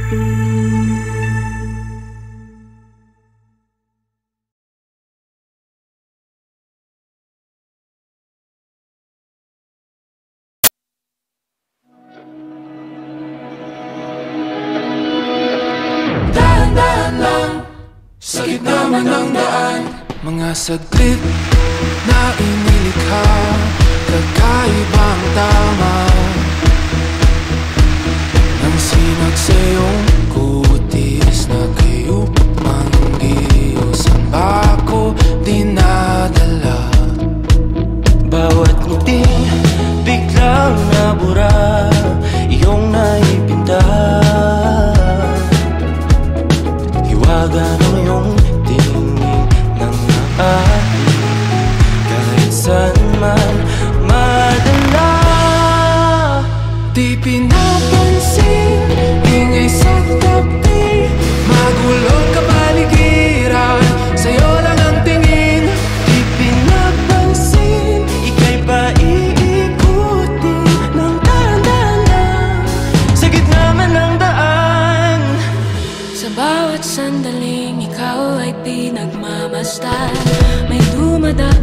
Sa gitna man ng daan, mga saglit na inilikha, kakaibang tama ng sinag sa iyong kutis na kayo manggiusan ba ako dinadala? Bawat ngiting biglang nabura, iyong naipinta. Hiwaga ng iyong tingin ng naating kahit saan man madala. Di pinapansin, ingay sa tabi, magulong kapaligiran, sa'yo lang ang tingin. Di pinapansin, ika'y paiikutin ng dahan-dahan sa gitna man ng daan. Sa bawat sandaling ikaw ay pinagmamasdan, may dumadaan